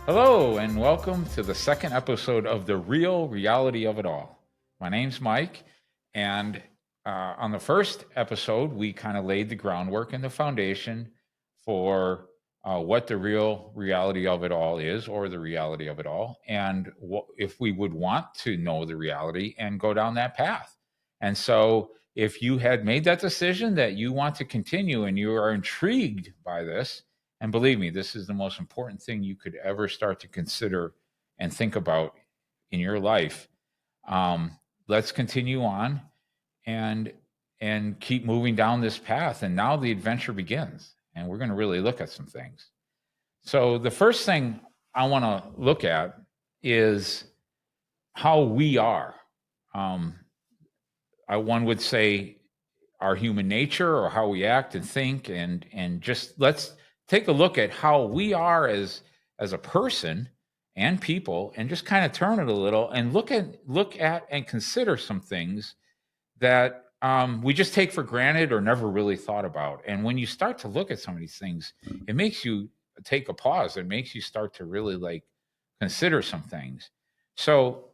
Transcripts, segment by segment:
Hello, and welcome to the second episode of The Real Reality of It All. My name's Mike, and on the first episode, we kind of laid the groundwork and the foundation for what the real reality of it all is, or the reality of it all, and if we would want to know the reality and go down that path. And so, if you had made that decision that you want to continue and you are intrigued by this, and believe me, this is the most important thing you could ever start to consider and think about in your life. Let's continue on and keep moving down this path. And now the adventure begins, and we're going to really look at some things. So the first thing I want to look at is how we are. One would say our human nature, or how we act and think, and just let's take a look at how we are as a person and people, and just kind of turn it a little and look at and consider some things that we just take for granted or never really thought about. And when you start to look at some of these things, it makes you take a pause. It makes you start to really like consider some things. So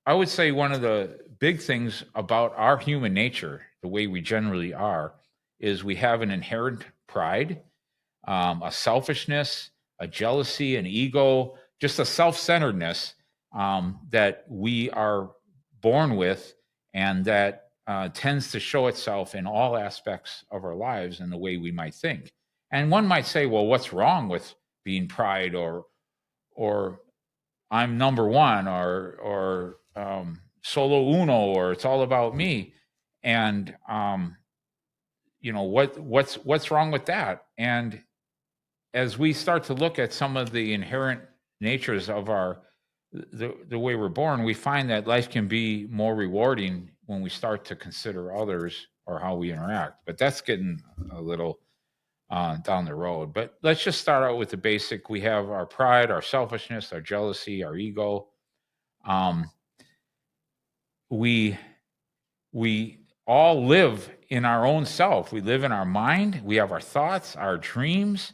I would say one of the big things about our human nature, the way we generally are, is we have an inherent pride, a selfishness, a jealousy, an ego, just a self centeredness that we are born with, and that tends to show itself in all aspects of our lives and the way we might think. And one might say, well, what's wrong with being pride, or I'm number one, or solo uno, or it's all about me? And what's wrong with that? And as we start to look at some of the inherent natures of the way we're born, we find that life can be more rewarding when we start to consider others or how we interact. But that's getting a little down the road. But let's just start out with the basic. We have our pride, our selfishness, our jealousy, our ego. Um, we we all live in our own self. We live in our mind. We have our thoughts, our dreams,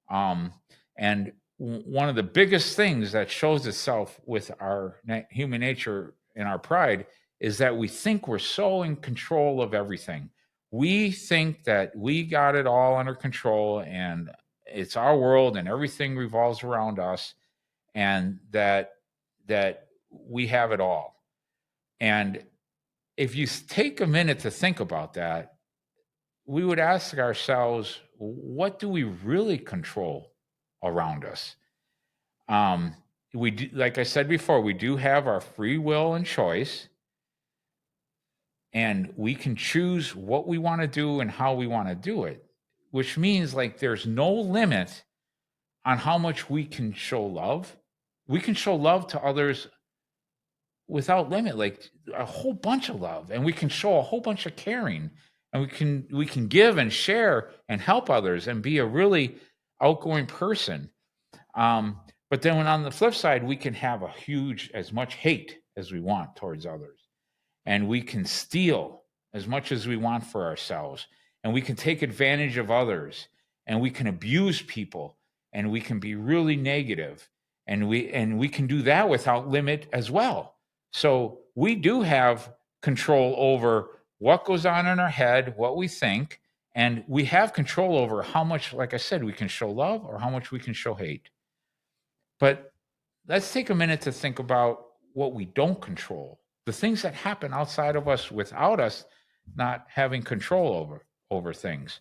and one of the biggest things that shows itself with our human nature and our pride is that we think we're so in control of everything. We think that we got it all under control, and it's our world and everything revolves around us, and that we have it all. And if you take a minute to think about that, we would ask ourselves, what do we really control around us? We do, like I said before, we do have our free will and choice, and we can choose what we want to do and how we want to do it, which means like there's no limit on how much we can show love. We can show love to others without limit, like a whole bunch of love, and we can show a whole bunch of caring, and we can give and share and help others and be a really outgoing person. But then when on the flip side, we can have a huge, as much hate as we want towards others, and we can steal as much as we want for ourselves, and we can take advantage of others, and we can abuse people, and we can be really negative, and we can do that without limit as well. So we do have control over what goes on in our head, what we think, and we have control over how much, like I said, we can show love or how much we can show hate. But let's take a minute to think about what we don't control, the things that happen outside of us without us not having control over things.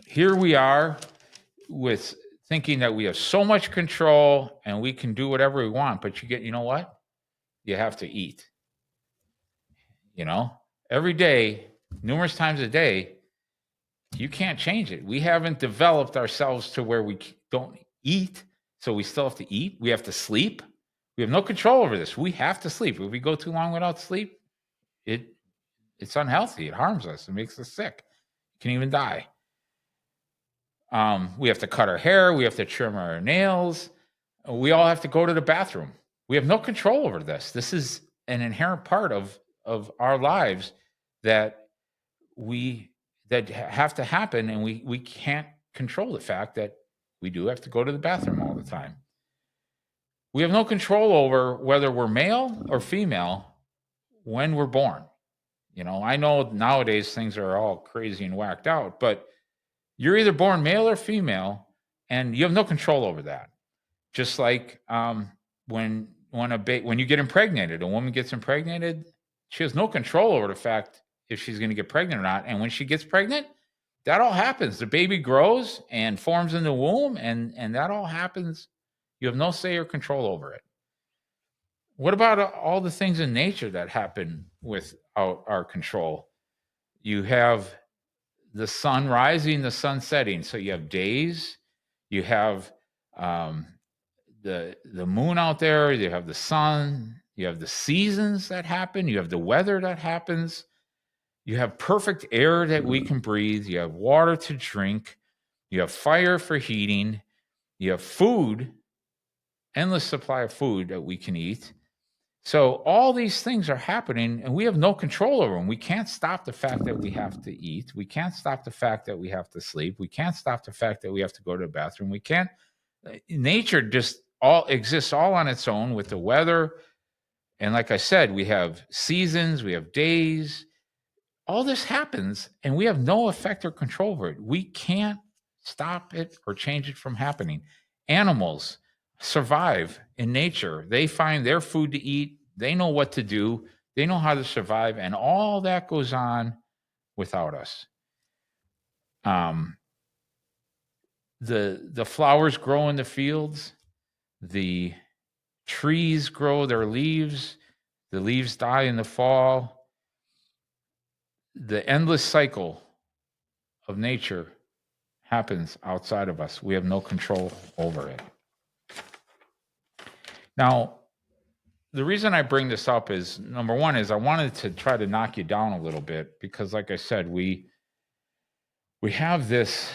Here we are with thinking that we have so much control and we can do whatever we want, but you know what? You have to eat. You know, every day, numerous times a day, you can't change it. We haven't developed ourselves to where we don't eat, so we still have to eat. We have to sleep. We have no control over this. We have to sleep. If we go too long without sleep, it it's unhealthy. It harms us. It makes us sick. You can even die. We have to cut our hair. We have to trim our nails. We all have to go to the bathroom. We have no control over this. This is an inherent part of our lives that we that have to happen, and we can't control the fact that we do have to go to the bathroom all the time. We have no control over whether we're male or female when we're born. I know nowadays things are all crazy and whacked out, but you're either born male or female, and you have no control over that. Just like when you get impregnated, a woman gets impregnated, she has no control over the fact if she's going to get pregnant or not. And when she gets pregnant, that all happens. The baby grows and forms in the womb, and that all happens. You have no say or control over it. What about all the things in nature that happen without our control? You have the sun rising, the sun setting. So you have days, you have the moon out there, you have the sun, you have the seasons that happen, you have the weather that happens, you have perfect air that we can breathe, you have water to drink, you have fire for heating, you have food, endless supply of food that we can eat. So all these things are happening and we have no control over them. We can't stop the fact that we have to eat. We can't stop the fact that we have to sleep. We can't stop the fact that we have to go to the bathroom. We can't. Nature just all exists all on its own with the weather. And like I said, we have seasons, we have days. All this happens and we have no effect or control over it. We can't stop it or change it from happening. Animals survive in nature. They find their food to eat. They know what to do. They know how to survive. And all that goes on without us. The flowers grow in the fields. The trees grow their leaves. The leaves die in the fall. The endless cycle of nature happens outside of us. We have no control over it. Now, the reason I bring this up is, number one, is I wanted to try to knock you down a little bit because, like I said, we have this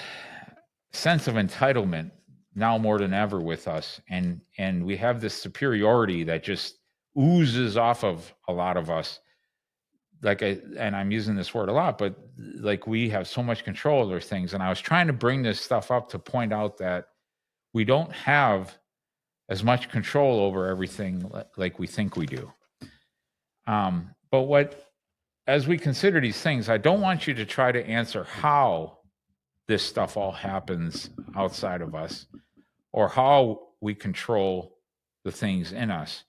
sense of entitlement now more than ever with us, and we have this superiority that just oozes off of a lot of us. And I'm using this word a lot, but like we have so much control over things. And I was trying to bring this stuff up to point out that we don't have as much control over everything like we think we do. But as we consider these things, I don't want you to try to answer how this stuff all happens outside of us or how we control the things in us.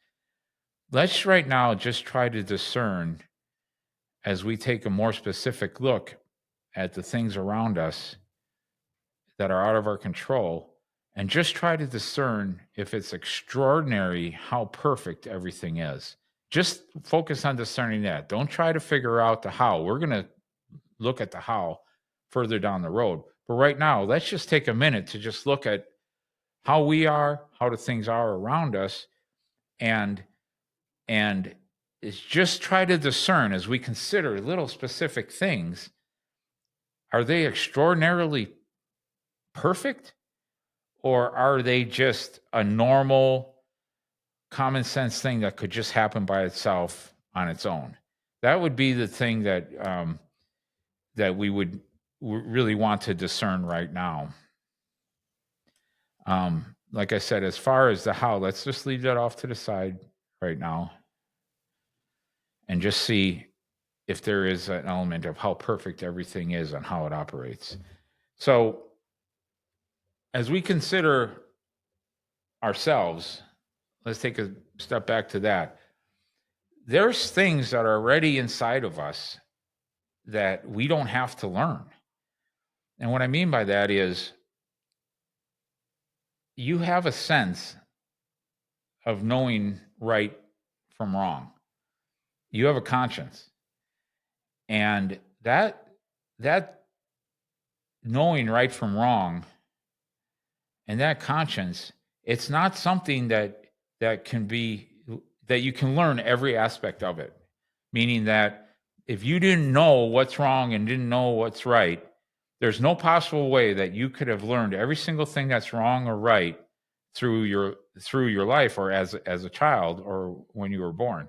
Let's right now just try to discern as we take a more specific look at the things around us that are out of our control and just try to discern if it's extraordinary how perfect everything is. Just focus on discerning that. Don't try to figure out the how. We're going to look at the how further down the road. But right now, let's just take a minute to just look at how we are, how the things are around us, and it's just try to discern as we consider little specific things. Are they extraordinarily perfect? Or are they just a normal, common sense thing that could just happen by itself on its own? That would be the thing that that we would really want to discern right now. Like I said, as far as the how, let's just leave that off to the side right now and just see if there is an element of how perfect everything is and how it operates. So as we consider ourselves, let's take a step back to that. There's things that are already inside of us that we don't have to learn. And what I mean by that is you have a sense of knowing right from wrong. You have a conscience. And that knowing right from wrong and that conscience, it's not something that can be, that you can learn every aspect of it. Meaning that if you didn't know what's wrong and didn't know what's right, there's no possible way that you could have learned every single thing that's wrong or right through your life or as a child or when you were born.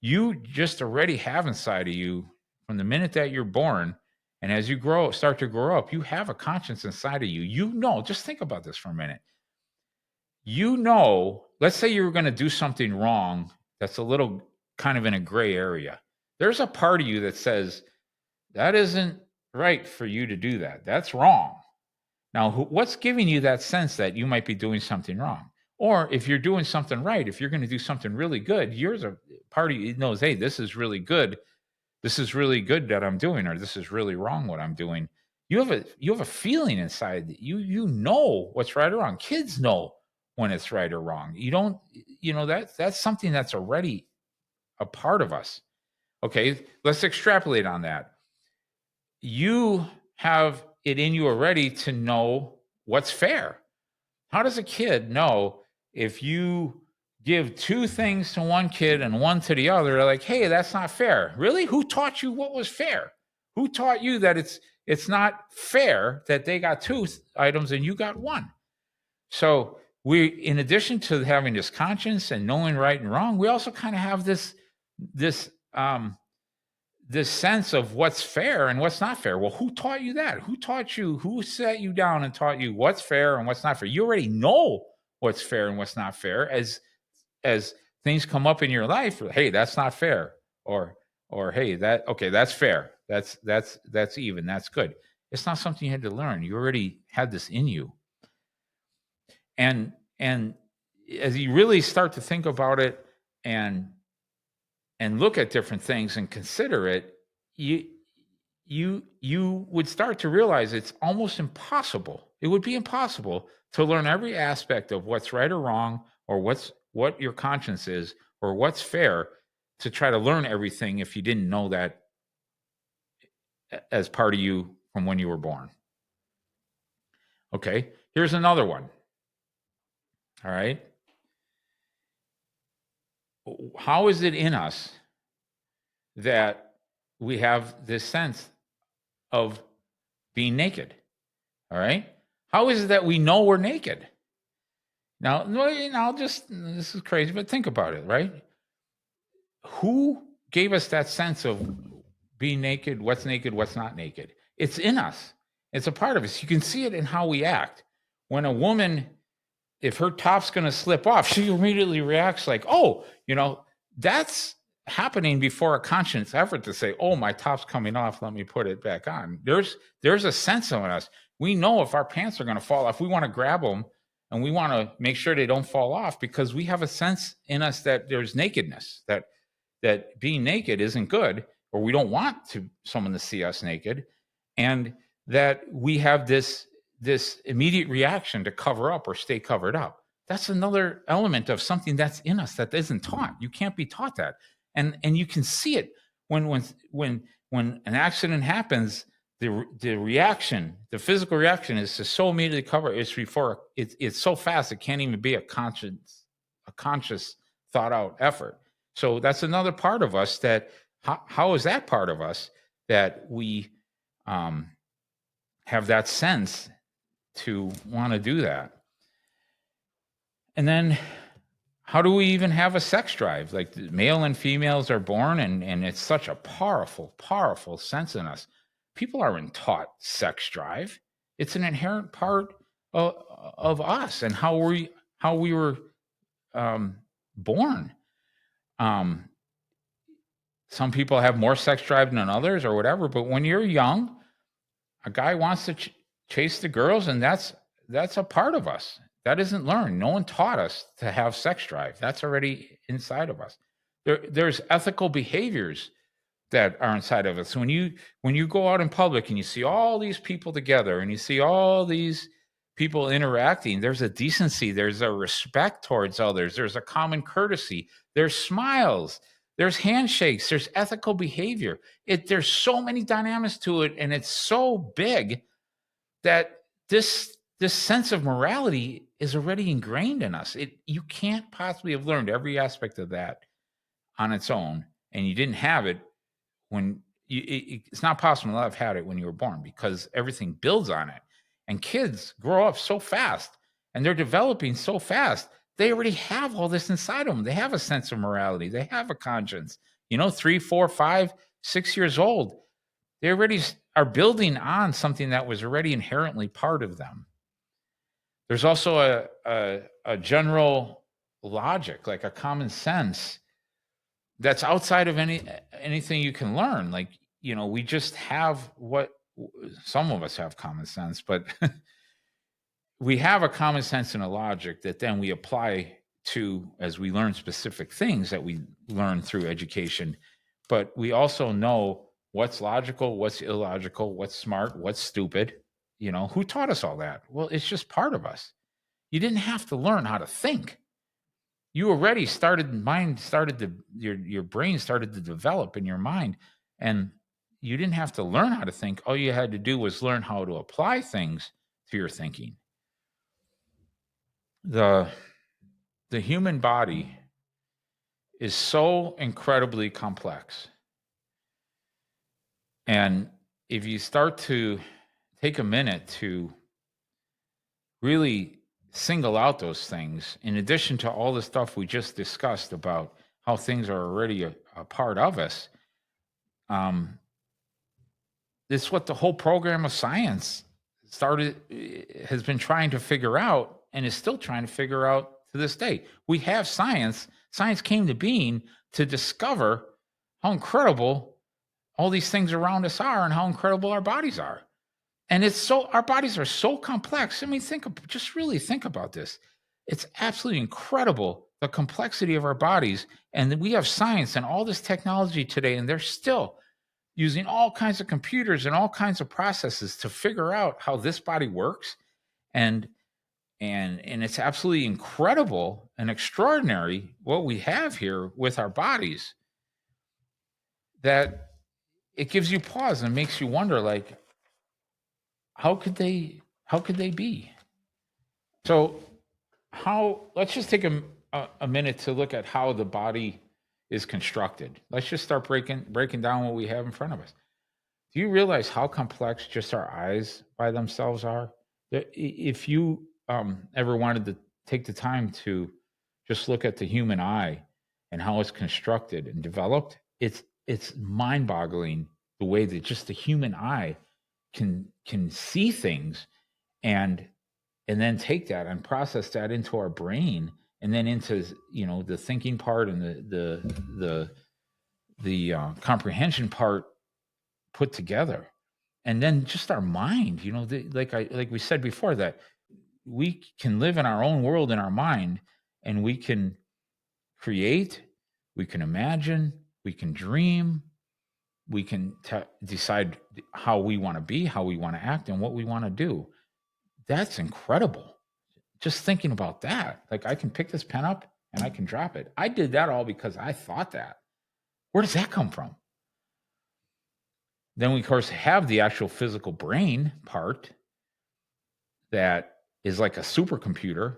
You just already have inside of you from the minute that you're born, and as you start to grow up, you have a conscience inside of you. You know, just think about this for a minute. You know let's say you were going to do something wrong that's a little kind of in a gray area. There's a part of you that says, that isn't right for you to do that. That's wrong. Now, what's giving you that sense that you might be doing something wrong? Or if you're doing something right, if you're going to do something really good, yours a part of you knows, hey, this is really good. This is really good that I'm doing, or this is really wrong what I'm doing. You have a feeling inside that you know what's right or wrong. Kids know when it's right or wrong. You don't, that's something that's already a part of us. Okay, let's extrapolate on that. You have it in you already to know what's fair. How does a kid know if you give two things to one kid and one to the other? They're like, hey, that's not fair. Really? Who taught you what was fair? Who taught you that it's not fair that they got two items and you got one? So we, in addition to having this conscience and knowing right and wrong, we also kind of have this sense of what's fair and what's not fair. Well, who taught you that? Who taught you? Who sat you down and taught you what's fair and what's not fair? You already know what's fair and what's not fair as things come up in your life. Hey, that's not fair, or hey, that's fair. That's even. That's good. It's not something you had to learn. You already had this in you. And as you really start to think about it and look at different things and consider it, you would start to realize it's almost impossible. It would be impossible to learn every aspect of what's right or wrong, or what your conscience is, or what's fair, to try to learn everything if you didn't know that as part of you from when you were born. Okay, here's another one. All right. How is it in us that we have this sense of being naked? All right. How is it that we know we're naked? Now, this is crazy, but think about it, right? Who gave us that sense of being naked, what's not naked? It's in us. It's a part of us. You can see it in how we act. When a woman, if her top's going to slip off, she immediately reacts like, oh, that's happening before a conscious effort to say, oh, my top's coming off, let me put it back on. There's a sense of us. We know if our pants are going to fall off, we want to grab them and we want to make sure they don't fall off, because we have a sense in us that there's nakedness, that being naked isn't good, or we don't want someone to see us naked, and that we have this immediate reaction to cover up or stay covered up. That's another element of something that's in us that isn't taught. You can't be taught that. And you can see it when an accident happens, the reaction, the physical reaction is to so immediately cover. It's so fast it can't even be a conscious thought out effort. So that's another part of us that, how is that part of us that we have that sense to want to do that? And then how do we even have a sex drive? Like, male and females are born, and it's such a powerful, powerful sense in us. People aren't taught sex drive. It's an inherent part of us and how we were born. Some people have more sex drive than others or whatever, but when you're young, a guy wants to chase the girls, and that's a part of us. That isn't learned. No one taught us to have sex drive. That's already inside of us. There's ethical behaviors that are inside of us. When you go out in public and you see all these people together and you see all these people interacting, there's a decency, there's a respect towards others, there's a common courtesy, there's smiles, there's handshakes, there's ethical behavior. There's so many dynamics to it, and it's so big that this sense of morality is already ingrained in us. You can't possibly have learned every aspect of that on its own, and you didn't have it when it's not possible to have had it when you were born, because everything builds on it. And kids grow up so fast, and they're developing so fast. They already have all this inside them. They have a sense of morality. They have a conscience. 3, 4, 5, 6 years old, they already are building on something that was already inherently part of them. There's also a general logic, like a common sense that's outside of anything you can learn. Like, we just have what some of us have common sense, but we have a common sense and a logic that then we apply to as we learn specific things that we learn through education. But we also know what's logical, what's illogical, what's smart, what's stupid. Who taught us all that? Well, it's just part of us. You didn't have to learn how to think. You already your brain started to develop in your mind, and you didn't have to learn how to think. All you had to do was learn how to apply things to your thinking. The human body is so incredibly complex. And if you start to take a minute to really single out those things, in addition to all the stuff we just discussed about how things are already a part of us, it's what the whole program of science has been trying to figure out and is still trying to figure out to this day. We have science. Science came to being to discover how incredible all these things around us are and how incredible our bodies are. And our bodies are so complex. I mean, just really think about this. It's absolutely incredible, the complexity of our bodies. And we have science and all this technology today, and they're still using all kinds of computers and all kinds of processes to figure out how this body works. And it's absolutely incredible and extraordinary what we have here with our bodies, that it gives you pause and makes you wonder, like, how could they be? So let's just take a minute to look at how the body is constructed. Let's just start breaking down what we have in front of us. Do you realize how complex just our eyes by themselves are? If you ever wanted to take the time to just look at the human eye and how it's constructed and developed, it's mind-boggling the way that just the human eye can see things and then take that and process that into our brain and then into the thinking part and the comprehension part put together. And then just our mind, like we said before, that we can live in our own world in our mind, and we can create, we can imagine, we can dream, we can decide how we want to be, how we want to act, and what we want to do. That's incredible. Just thinking about that. Like, I can pick this pen up and I can drop it. I did that all because I thought that. Where does that come from? Then we, of course, have the actual physical brain part that is like a supercomputer.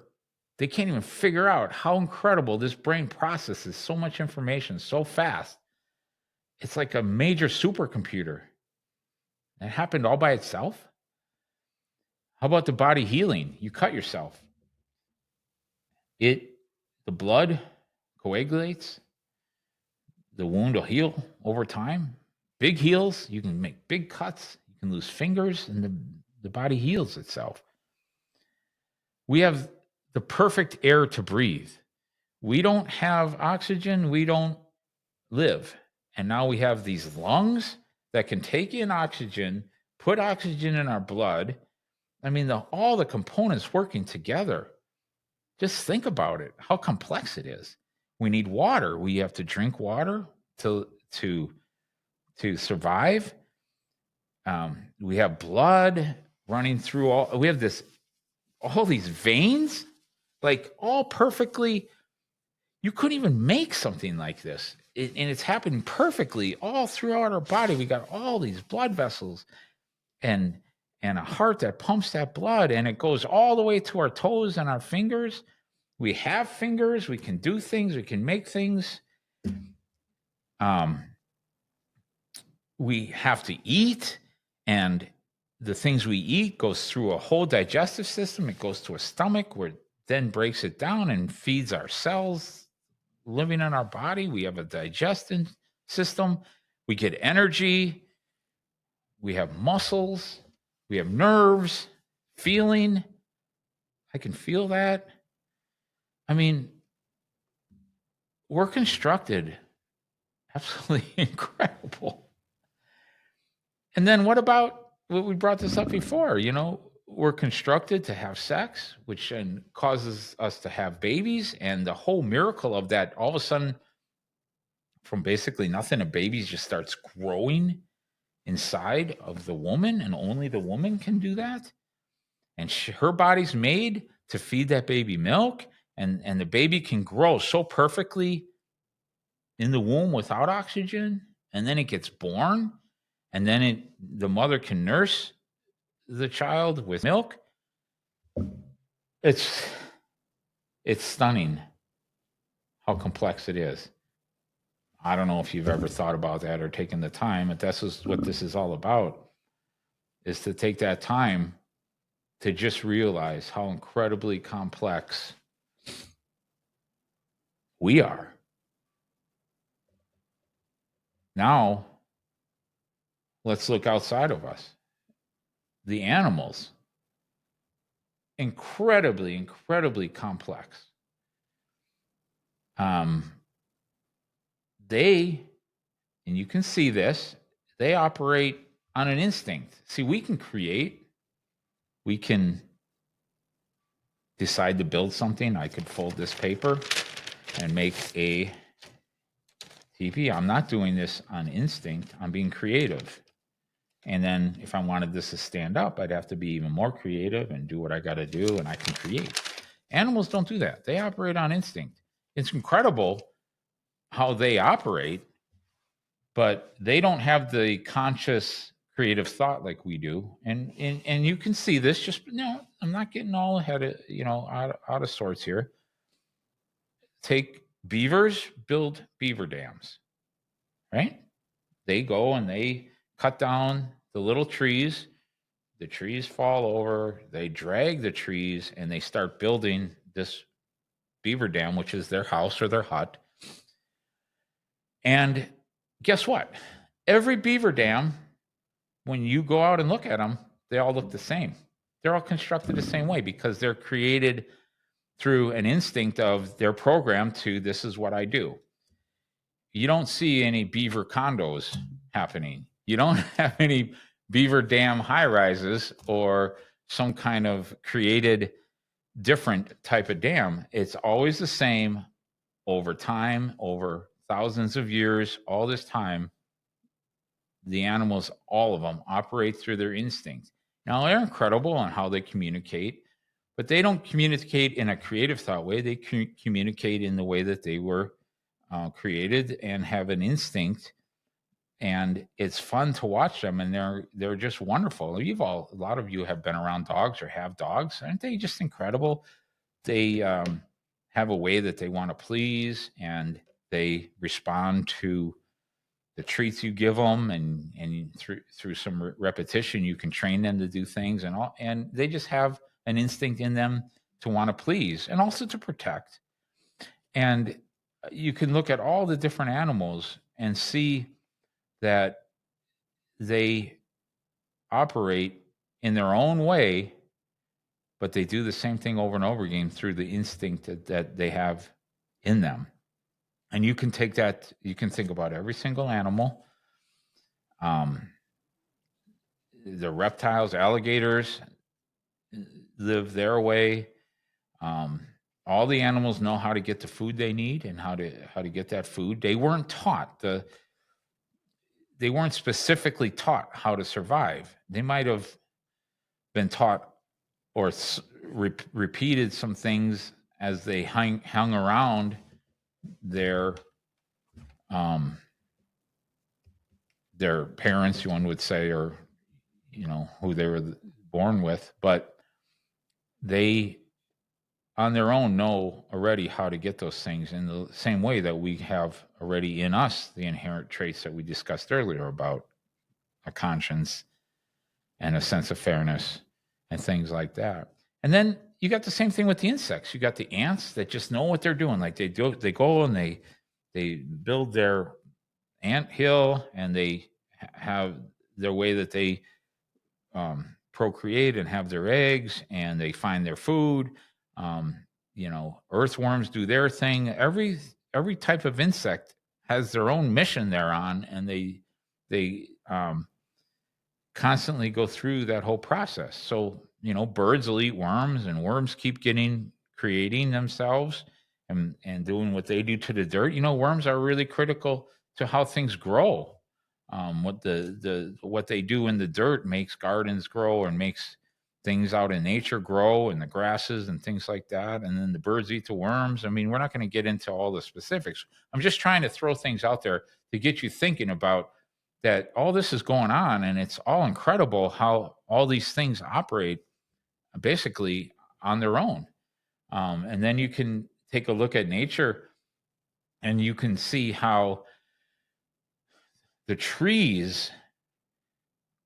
They can't even figure out how incredible this brain processes so much information so fast. It's like a major supercomputer. It happened all by itself. How about the body healing? You cut yourself. The blood coagulates. The wound will heal over time. Big heals, you can make big cuts. You can lose fingers, and the body heals itself. We have the perfect air to breathe. We don't have oxygen, we don't live. And now we have these lungs that can take in oxygen, put oxygen in our blood. I mean, all the components working together. Just think about it, how complex it is. We need water. We have to drink water to survive. We have blood running through we have all these veins, like all perfectly. You couldn't even make something like this. And it's happening perfectly all throughout our body. We got all these blood vessels and a heart that pumps that blood, and it goes all the way to our toes and our fingers. We have fingers. We can do things. We can make things. We have to eat, and the things we eat goes through a whole digestive system. It goes to a stomach, where it then breaks it down and feeds our cells living in our body. We have a digestion system. We get energy. We have muscles. We have nerves, feeling. I can feel that. I mean, we're constructed absolutely incredible. And then what about what we brought this up before? We're constructed to have sex, which then causes us to have babies. And the whole miracle of that, all of a sudden, from basically nothing, a baby just starts growing inside of the woman, and only the woman can do that. And her body's made to feed that baby milk, and the baby can grow so perfectly in the womb without oxygen, and then it gets born, and then the mother can nurse the child with milk. It's stunning how complex it is. I don't know if you've ever thought about that or taken the time, but this is what this is all about, is to take that time to just realize how incredibly complex we are. Now, let's look outside of us. The animals, incredibly, incredibly complex. They, and you can see this, they operate on an instinct. See, we can create, we can decide to build something. I could fold this paper and make a teepee. I'm not doing this on instinct. I'm being creative. And then if I wanted this to stand up, I'd have to be even more creative and do what I got to do, and I can create. Animals don't do that. They operate on instinct. It's incredible how they operate, but they don't have the conscious creative thought like we do. And you can see this. Just no, I'm not getting all ahead of out of sorts here. Take beavers, build beaver dams, right? They go and they cut down the little trees. The trees fall over. They drag the trees and they start building this beaver dam, which is their house or their hut. And guess what? Every beaver dam, when you go out and look at them, they all look the same. They're all constructed the same way because they're created through an instinct of their program to this is what I do. You don't see any beaver condos happening. You don't have any beaver dam high rises or some kind of created different type of dam. It's always the same over time, over thousands of years, all this time. The animals, all of them, operate through their instincts. Now, they're incredible on how they communicate, but they don't communicate in a creative thought way. They communicate in the way that they were created and have an instinct. And it's fun to watch them, and they're just wonderful. A lot of you have been around dogs or have dogs. Aren't they just incredible? They have a way that they want to please, and they respond to the treats you give them, and through some repetition, you can train them to do things, and they just have an instinct in them to want to please and also to protect. And you can look at all the different animals and see that they operate in their own way, but they do the same thing over and over again through the instinct that they have in them. And you can take that, you can think about every single animal. The reptiles, alligators live their way. All the animals know how to get the food they need and how to get that food. They weren't taught they weren't specifically taught how to survive. They might have been taught or repeated some things as they hung around their parents, one would say, or who they were born with, but they on their own know already how to get those things in the same way that we have already in us the inherent traits that we discussed earlier about a conscience and a sense of fairness and things like that. And then you got the same thing with the insects. You got the ants that just know what they're doing. Like they go and they build their ant hill, and they have their way that they procreate and have their eggs, and they find their food. Earthworms do their thing. every type of insect has their own mission they're on, and they constantly go through that whole process. So, birds will eat worms, and worms keep creating themselves and doing what they do to the dirt. Worms are really critical to how things grow. What they do in the dirt makes gardens grow and makes things out in nature grow, and the grasses and things like that. And then the birds eat the worms. I mean, we're not going to get into all the specifics. I'm just trying to throw things out there to get you thinking about that all this is going on, and it's all incredible how all these things operate basically on their own. And then you can take a look at nature, and you can see how the trees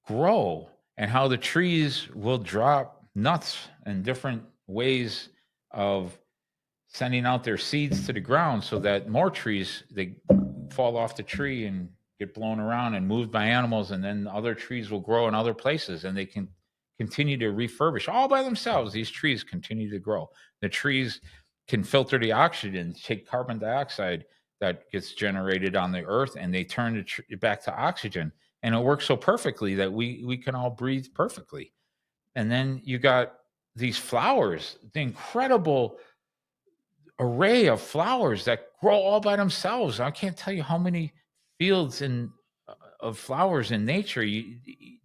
grow and how the trees will drop nuts and different ways of sending out their seeds to the ground, so that more trees, they fall off the tree and get blown around and moved by animals, and then other trees will grow in other places, and they can continue to refurbish all by themselves. These trees continue to grow. The trees can filter the oxygen, take carbon dioxide that gets generated on the earth, and they turn it back to oxygen, and it works so perfectly that we can all breathe perfectly. And then you got these flowers, the incredible array of flowers that grow all by themselves. I can't tell you how many fields of flowers in nature.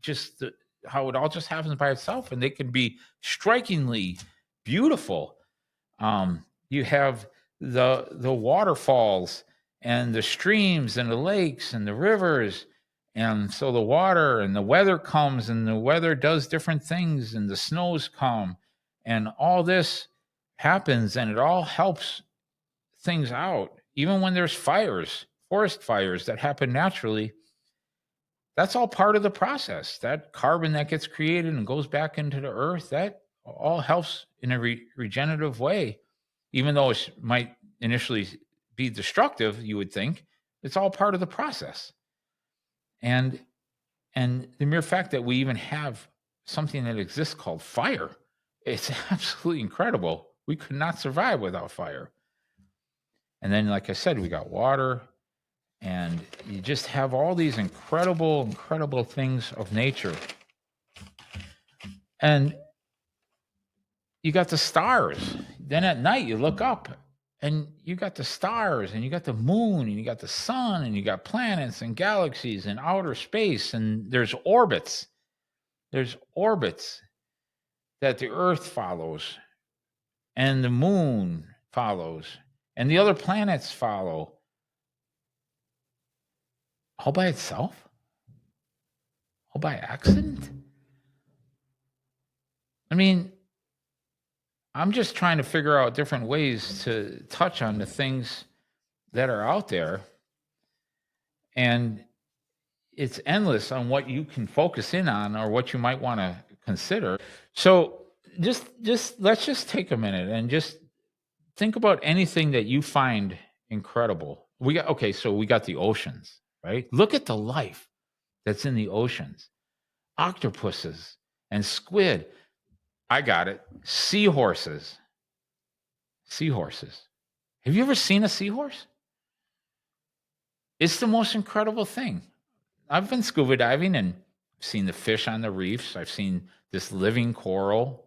Just how it all just happens by itself, and they can be strikingly beautiful. You have the waterfalls and the streams and the lakes and the rivers, and so the water and the weather comes, and the weather does different things, and the snows come, and all this happens, and it all helps things out. Even when there's fires, forest fires that happen naturally, that's all part of the process. That carbon that gets created and goes back into the earth, that all helps in a regenerative way. Even though it might initially be destructive, you would think, it's all part of the process. And the mere fact that we even have something that exists called fire, it's absolutely incredible. We could not survive without fire. And then, like I said, we got water, and you just have all these incredible things of nature. And you got the stars. Then at night, you look up, and you got the stars, and you got the moon, and you got the sun, and you got planets and galaxies and outer space, and there's orbits. There's orbits that the Earth follows, and the moon follows, and the other planets follow. All by itself? All by accident? I mean, I'm just trying to figure out different ways to touch on the things that are out there. And it's endless on what you can focus in on or what you might want to consider. So just let's just take a minute and just think about anything that you find incredible. We got the oceans, right? Look at the life that's in the oceans. Octopuses and squid. I got it. Seahorses. Have you ever seen a seahorse? It's the most incredible thing. I've been scuba diving and seen the fish on the reefs. I've seen this living coral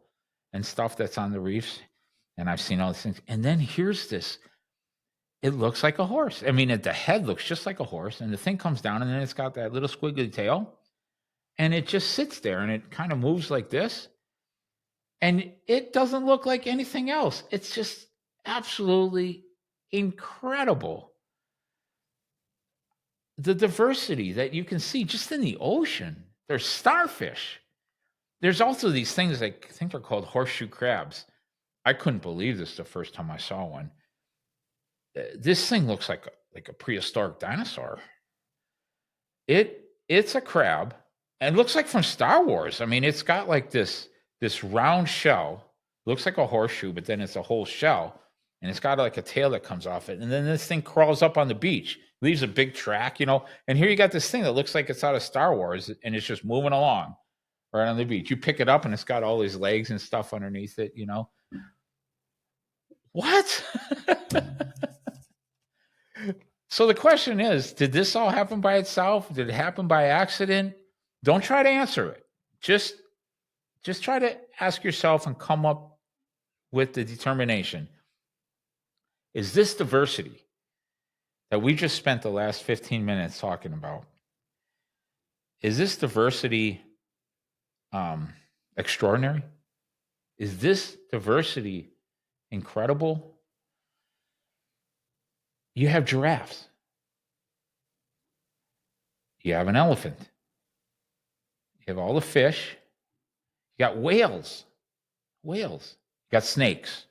and stuff that's on the reefs. And I've seen all these things. And then here's this. It looks like a horse. I mean, the head looks just like a horse. And the thing comes down, and then it's got that little squiggly tail. And it just sits there, and it kind of moves like this. And it doesn't look like anything else. It's just absolutely incredible. The diversity that you can see just in the ocean. There's starfish. There's also these things I think they're called horseshoe crabs. I couldn't believe this the first time I saw one. This thing looks like a prehistoric dinosaur. It's a crab, and it looks like from Star Wars. I mean, it's got like this round shell, looks like a horseshoe, but then it's a whole shell, and it's got like a tail that comes off it, and then this thing crawls up on the beach, leaves a big track, and here you got this thing that looks like it's out of Star Wars, and it's just moving along right on the beach. You pick it up, and it's got all these legs and stuff underneath it. What? So the question is, did this all happen by itself? Did it happen by accident? Don't try to answer it. Just try to ask yourself and come up with the determination. Is this diversity that we just spent the last 15 minutes talking about? Is this diversity extraordinary? Is this diversity incredible? You have giraffes. You have an elephant. You have all the fish. You got whales. Whales. You got snakes.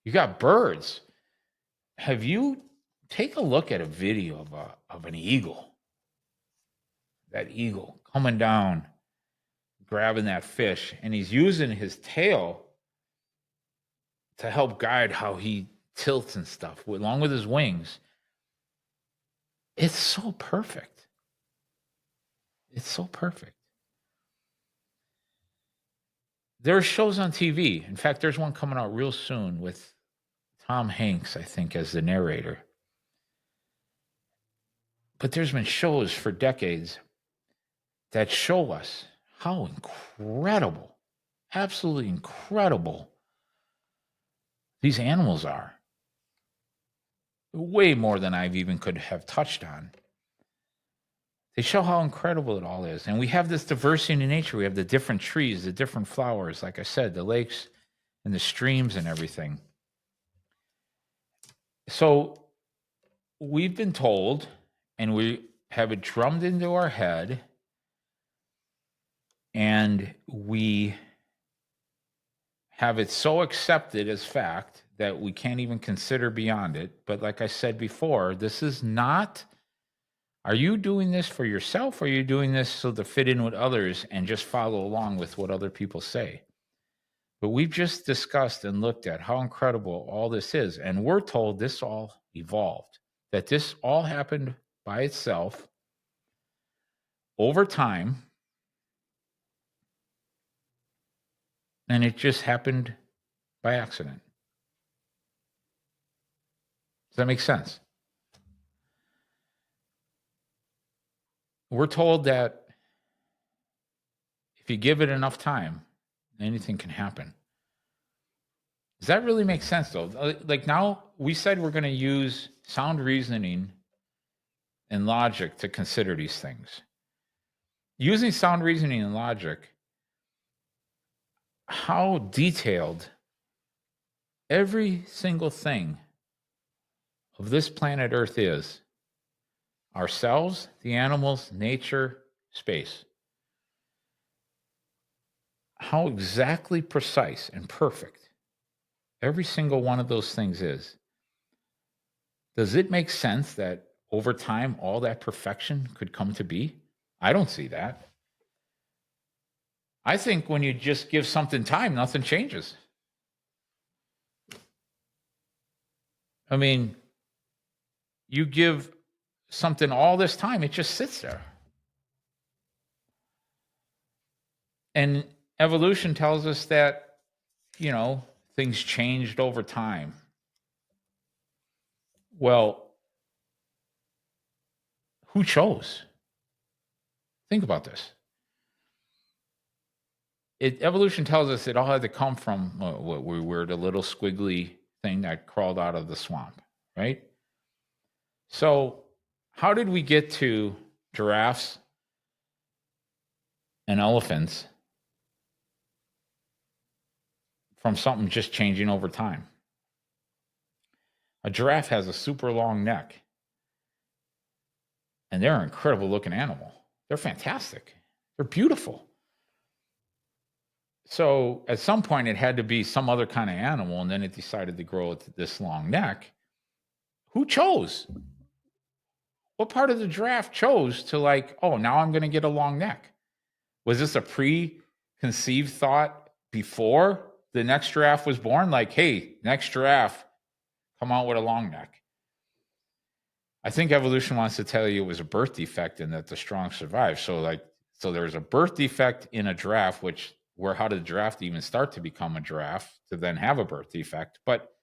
You got birds. Have you take a look at a video of an eagle? That eagle coming down, grabbing that fish, and he's using his tail to help guide how he tilts and stuff, along with his wings. It's so perfect. It's so perfect. There are shows on TV. In fact, there's one coming out real soon with Tom Hanks, I think, as the narrator. But there's been shows for decades that show us how incredible, absolutely incredible these animals are. Way more than I've even could have touched on. They show how incredible it all is. And we have this diversity in nature. We have the different trees, the different flowers, like I said, the lakes and the streams and everything. So we've been told, and we have it drummed into our head, and we have it so accepted as fact that we can't even consider beyond it. But like I said before, this is not, are you doing this for yourself, or are you doing this so to fit in with others and just follow along with what other people say? But we've just discussed and looked at how incredible all this is. And we're told this all evolved, that this all happened by itself over time. And it just happened by accident. Does that make sense? We're told that if you give it enough time, anything can happen. Does that really make sense, though? Like, now we said we're going to use sound reasoning and logic to consider these things. Using sound reasoning and logic, how detailed every single thing of this planet Earth is. Ourselves, the animals, nature, space. How exactly precise and perfect every single one of those things is. Does it make sense that over time all that perfection could come to be? I don't see that. I think when you just give something time, nothing changes. I mean, you give something all this time, it just sits there. And evolution tells us that, things changed over time. Well, who chose? Think about this. Evolution tells us it all had to come from what we were, the little squiggly thing that crawled out of the swamp, right? So how did we get to giraffes and elephants from something just changing over time? A giraffe has a super long neck, and they're an incredible looking animal. They're fantastic. They're beautiful. So at some point, it had to be some other kind of animal, and then it decided to grow this long neck. Who chose? What part of the giraffe chose to now I'm going to get a long neck? Was this a preconceived thought before the next giraffe was born? Like, hey, next giraffe, come out with a long neck. I think evolution wants to tell you it was a birth defect and that the strong survive. So there was a birth defect in a giraffe, how did the giraffe even start to become a giraffe to then have a birth defect? But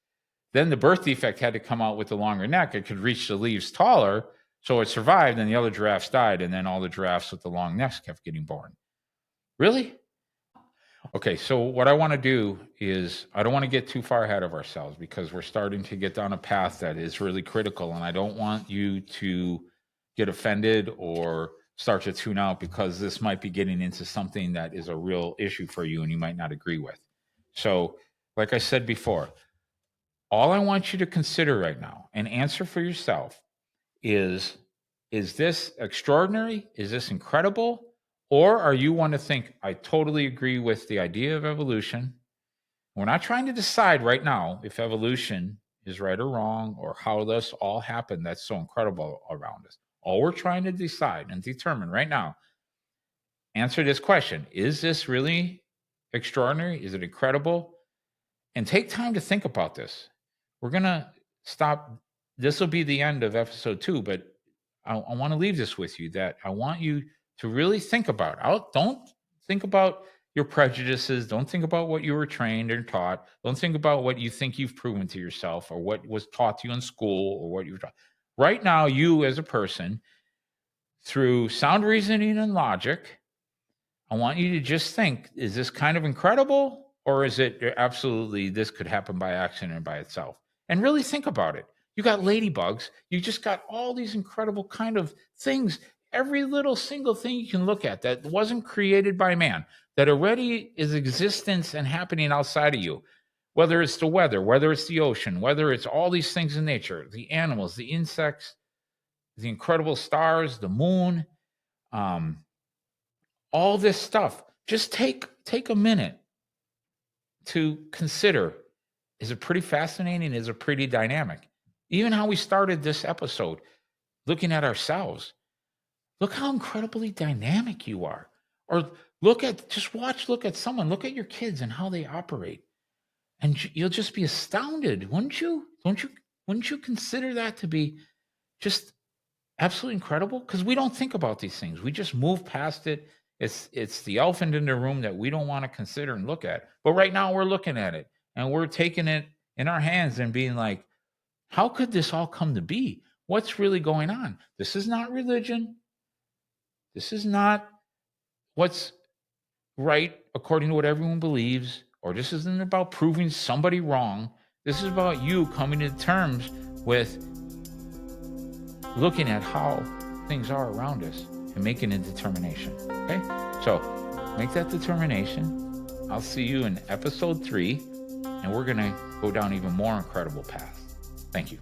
Then the birth defect had to come out with the longer neck. It could reach the leaves taller, so it survived, and the other giraffes died, and then all the giraffes with the long necks kept getting born. Really? Okay, so what I want to do is I don't want to get too far ahead of ourselves because we're starting to get down a path that is really critical, and I don't want you to get offended or start to tune out because this might be getting into something that is a real issue for you and you might not agree with. So, like I said before, all I want you to consider right now and answer for yourself is this extraordinary? Is this incredible? Or are you one to think, I totally agree with the idea of evolution? We're not trying to decide right now if evolution is right or wrong or how this all happened that's so incredible around us. All we're trying to decide and determine right now, answer this question. Is this really extraordinary? Is it incredible? And take time to think about this. We're going to stop. This will be the end of episode 2, but I want to leave this with you that I want you to really think about. Don't think about your prejudices. Don't think about what you were trained or taught. Don't think about what you think you've proven to yourself or what was taught to you in school or what you were taught. Right now, you as a person, through sound reasoning and logic, I want you to just think, is this kind of incredible or is it absolutely this could happen by accident or by itself? And really think about it. You got ladybugs. You just got all these incredible kind of things. Every little single thing you can look at that wasn't created by man, that already is existence and happening outside of you, whether it's the weather, whether it's the ocean, whether it's all these things in nature, the animals, the insects, the incredible stars, the moon, all this stuff. Just take a minute to consider, is it pretty fascinating? Is it pretty dynamic? Even how we started this episode, looking at ourselves. Look how incredibly dynamic you are. Or look at someone, look at your kids and how they operate. And you'll just be astounded, wouldn't you? Wouldn't you consider that to be just absolutely incredible? Because we don't think about these things. We just move past it. It's the elephant in the room that we don't want to consider and look at. But right now we're looking at it and we're taking it in our hands and being like, how could this all come to be? What's really going on? This is not religion. This is not what's right according to what everyone believes, or this isn't about proving somebody wrong. This is about you coming to terms with looking at how things are around us and making a determination. Okay? So make that determination. I'll see you in episode 3, and we're going to go down even more incredible paths. Thank you.